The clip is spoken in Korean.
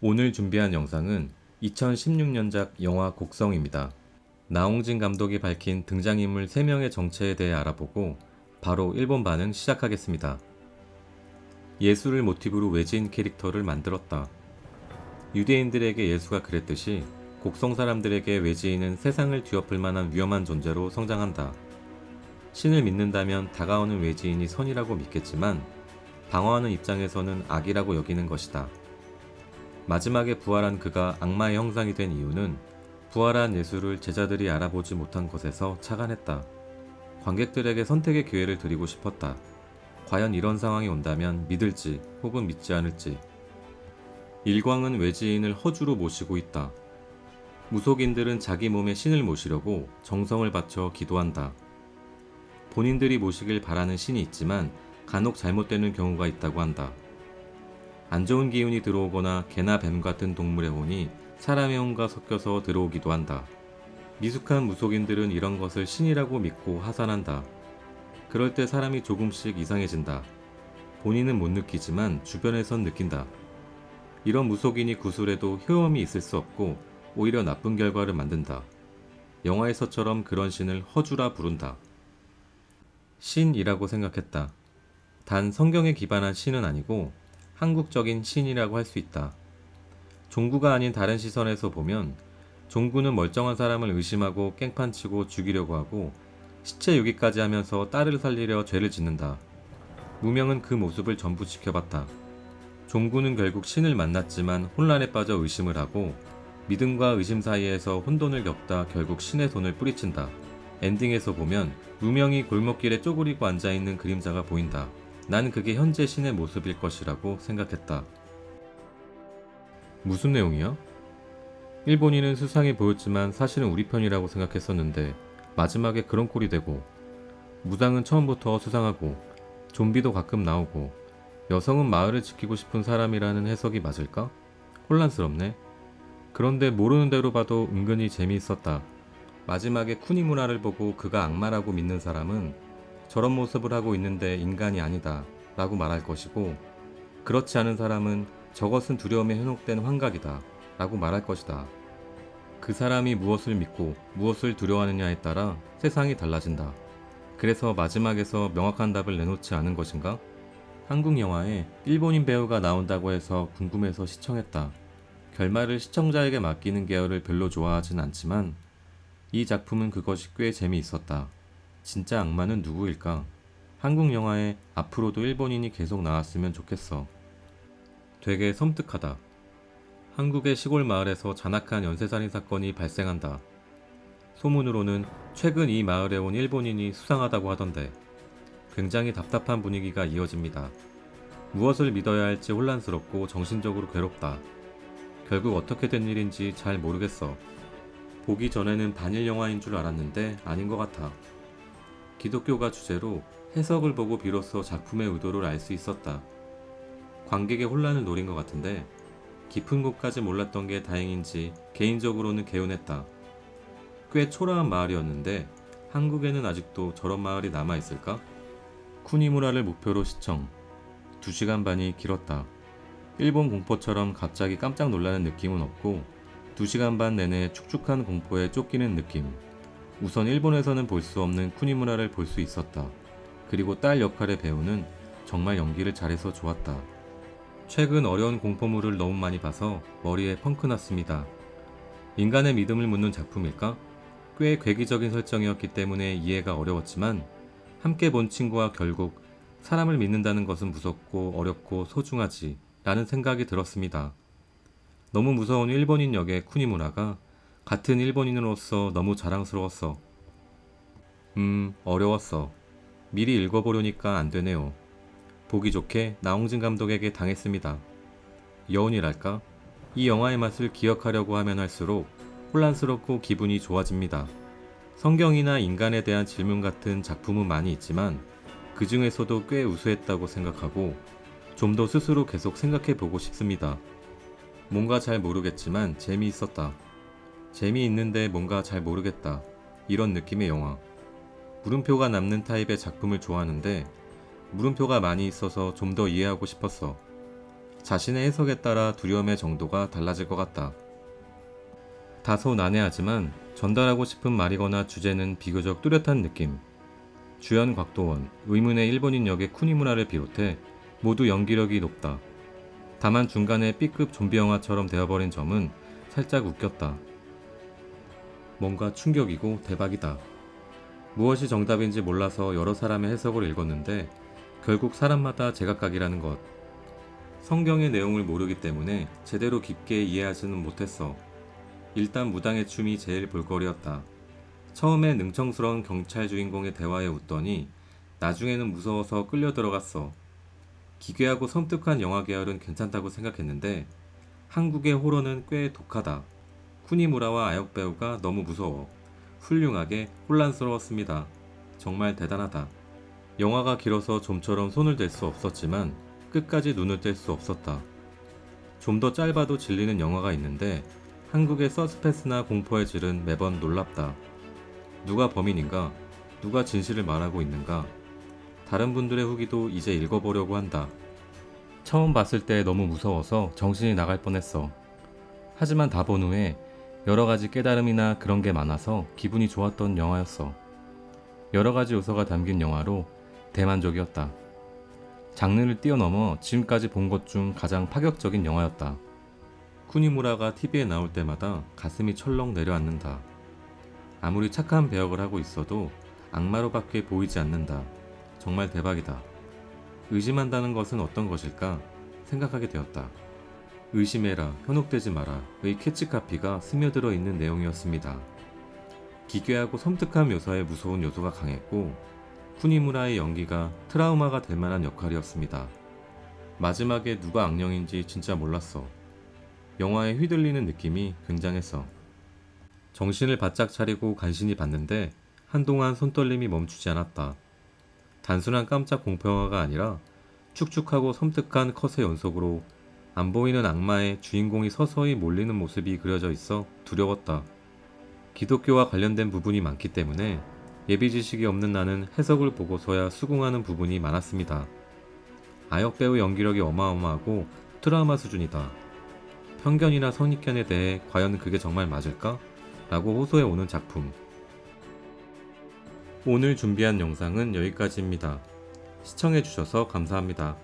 오늘 준비한 영상은 2016년작 영화 곡성입니다. 나홍진 감독이 밝힌 등장인물 3명의 정체에 대해 알아보고 바로 일본 반응 시작하겠습니다. 예수를 모티브로 외지인 캐릭터를 만들었다. 유대인들에게 예수가 그랬듯이 곡성 사람들에게 외지인은 세상을 뒤엎을 만한 위험한 존재로 성장한다. 신을 믿는다면 다가오는 외지인이 선이라고 믿겠지만 방어하는 입장에서는 악이라고 여기는 것이다. 마지막에 부활한 그가 악마의 형상이 된 이유는 부활한 예수를 제자들이 알아보지 못한 것에서 착안했다. 관객들에게 선택의 기회를 드리고 싶었다. 과연 이런 상황이 온다면 믿을지 혹은 믿지 않을지. 일광은 외지인을 허주로 모시고 있다. 무속인들은 자기 몸에 신을 모시려고 정성을 바쳐 기도한다. 본인들이 모시길 바라는 신이 있지만 간혹 잘못되는 경우가 있다고 한다. 안 좋은 기운이 들어오거나 개나 뱀 같은 동물의 혼이 사람의 혼과 섞여서 들어오기도 한다. 미숙한 무속인들은 이런 것을 신이라고 믿고 하산한다. 그럴 때 사람이 조금씩 이상해진다. 본인은 못 느끼지만 주변에선 느낀다. 이런 무속인이 구술해도 효험이 있을 수 없고 오히려 나쁜 결과를 만든다. 영화에서처럼 그런 신을 허주라 부른다. 신이라고 생각했다. 단 성경에 기반한 신은 아니고 한국적인 신이라고 할 수 있다. 종구가 아닌 다른 시선에서 보면 종구는 멀쩡한 사람을 의심하고 깽판치고 죽이려고 하고 시체 유기까지 하면서 딸을 살리려 죄를 짓는다. 무명은 그 모습을 전부 지켜봤다. 종구는 결국 신을 만났지만 혼란에 빠져 의심을 하고 믿음과 의심 사이에서 혼돈을 겪다 결국 신의 손을 뿌리친다. 엔딩에서 보면 무명이 골목길에 쪼그리고 앉아있는 그림자가 보인다. 난 그게 현재 신의 모습일 것이라고 생각했다. 무슨 내용이야? 일본인은 수상해 보였지만 사실은 우리 편이라고 생각했었는데 마지막에 그런 꼴이 되고 무당은 처음부터 수상하고 좀비도 가끔 나오고 여성은 마을을 지키고 싶은 사람이라는 해석이 맞을까? 혼란스럽네. 그런데 모르는 대로 봐도 은근히 재미있었다. 마지막에 쿠니무라를 보고 그가 악마라고 믿는 사람은 저런 모습을 하고 있는데 인간이 아니다 라고 말할 것이고 그렇지 않은 사람은 저것은 두려움에 현혹된 환각이다 라고 말할 것이다. 그 사람이 무엇을 믿고 무엇을 두려워하느냐에 따라 세상이 달라진다. 그래서 마지막에서 명확한 답을 내놓지 않은 것인가? 한국 영화에 일본인 배우가 나온다고 해서 궁금해서 시청했다. 결말을 시청자에게 맡기는 계열을 별로 좋아하진 않지만 이 작품은 그것이 꽤 재미있었다. 진짜 악마는 누구일까? 한국 영화에 앞으로도 일본인이 계속 나왔으면 좋겠어. 되게 섬뜩하다. 한국의 시골 마을에서 잔악한 연쇄살인 사건이 발생한다. 소문으로는 최근 이 마을에 온 일본인이 수상하다고 하던데 굉장히 답답한 분위기가 이어집니다. 무엇을 믿어야 할지 혼란스럽고 정신적으로 괴롭다. 결국 어떻게 된 일인지 잘 모르겠어. 보기 전에는 반일 영화인 줄 알았는데 아닌 것 같아. 기독교가 주제로 해석을 보고 비로소 작품의 의도를 알 수 있었다. 관객의 혼란을 노린 것 같은데 깊은 곳까지 몰랐던 게 다행인지 개인적으로는 개운했다. 꽤 초라한 마을이었는데 한국에는 아직도 저런 마을이 남아있을까? 쿠니무라를 목표로 시청. 2시간 반이 길었다. 일본 공포처럼 갑자기 깜짝 놀라는 느낌은 없고 2시간 반 내내 축축한 공포에 쫓기는 느낌. 우선 일본에서는 볼 수 없는 쿠니무라를 볼 수 있었다. 그리고 딸 역할의 배우는 정말 연기를 잘해서 좋았다. 최근 어려운 공포물을 너무 많이 봐서 머리에 펑크 났습니다. 인간의 믿음을 묻는 작품일까? 꽤 괴기적인 설정이었기 때문에 이해가 어려웠지만 함께 본 친구와 결국 사람을 믿는다는 것은 무섭고 어렵고 소중하지 라는 생각이 들었습니다. 너무 무서운 일본인 역의 쿠니무라가 같은 일본인으로서 너무 자랑스러웠어. 어려웠어. 미리 읽어보려니까 안 되네요. 보기 좋게 나홍진 감독에게 당했습니다. 여운이랄까? 이 영화의 맛을 기억하려고 하면 할수록 혼란스럽고 기분이 좋아집니다. 성경이나 인간에 대한 질문 같은 작품은 많이 있지만 그 중에서도 꽤 우수했다고 생각하고 좀 더 스스로 계속 생각해보고 싶습니다. 뭔가 잘 모르겠지만 재미있었다. 재미있는데 뭔가 잘 모르겠다. 이런 느낌의 영화. 물음표가 남는 타입의 작품을 좋아하는데 물음표가 많이 있어서 좀 더 이해하고 싶었어. 자신의 해석에 따라 두려움의 정도가 달라질 것 같다. 다소 난해하지만 전달하고 싶은 말이거나 주제는 비교적 뚜렷한 느낌. 주연 곽도원, 의문의 일본인 역의 쿠니무라를 비롯해 모두 연기력이 높다. 다만 중간에 B급 좀비 영화처럼 되어버린 점은 살짝 웃겼다. 뭔가 충격이고 대박이다. 무엇이 정답인지 몰라서 여러 사람의 해석을 읽었는데 결국 사람마다 제각각이라는 것. 성경의 내용을 모르기 때문에 제대로 깊게 이해하지는 못했어. 일단 무당의 춤이 제일 볼거리였다. 처음에 능청스러운 경찰 주인공의 대화에 웃더니 나중에는 무서워서 끌려 들어갔어. 기괴하고 섬뜩한 영화 계열은 괜찮다고 생각했는데 한국의 호러는 꽤 독하다. 쿠니무라와 아역 배우가 너무 무서워. 훌륭하게 혼란스러웠습니다. 정말 대단하다. 영화가 길어서 좀처럼 손을 댈 수 없었지만 끝까지 눈을 뗄 수 없었다. 좀 더 짧아도 질리는 영화가 있는데 한국의 서스펜스나 공포의 질은 매번 놀랍다. 누가 범인인가? 누가 진실을 말하고 있는가? 다른 분들의 후기도 이제 읽어보려고 한다. 처음 봤을 때 너무 무서워서 정신이 나갈 뻔했어. 하지만 다 본 후에 여러 가지 깨달음이나 그런 게 많아서 기분이 좋았던 영화였어. 여러 가지 요소가 담긴 영화로 대만족이었다. 장르를 뛰어넘어 지금까지 본 것 중 가장 파격적인 영화였다. 쿠니무라가 TV에 나올 때마다 가슴이 철렁 내려앉는다. 아무리 착한 배역을 하고 있어도 악마로밖에 보이지 않는다. 정말 대박이다. 의심한다는 것은 어떤 것일까 생각하게 되었다. 의심해라, 현혹되지 마라의 캐치카피가 스며들어 있는 내용이었습니다. 기괴하고 섬뜩한 묘사에 무서운 요소가 강했고 쿠니무라의 연기가 트라우마가 될 만한 역할이었습니다. 마지막에 누가 악령인지 진짜 몰랐어. 영화에 휘둘리는 느낌이 굉장했어. 정신을 바짝 차리고 간신히 봤는데 한동안 손떨림이 멈추지 않았다. 단순한 깜짝 공포영화가 아니라 축축하고 섬뜩한 컷의 연속으로 안 보이는 악마의 주인공이 서서히 몰리는 모습이 그려져 있어 두려웠다. 기독교와 관련된 부분이 많기 때문에 예비 지식이 없는 나는 해석을 보고서야 수긍하는 부분이 많았습니다. 아역 배우 연기력이 어마어마하고 트라우마 수준이다. 편견이나 선입견에 대해 과연 그게 정말 맞을까? 라고 호소해 오는 작품. 오늘 준비한 영상은 여기까지입니다. 시청해주셔서 감사합니다.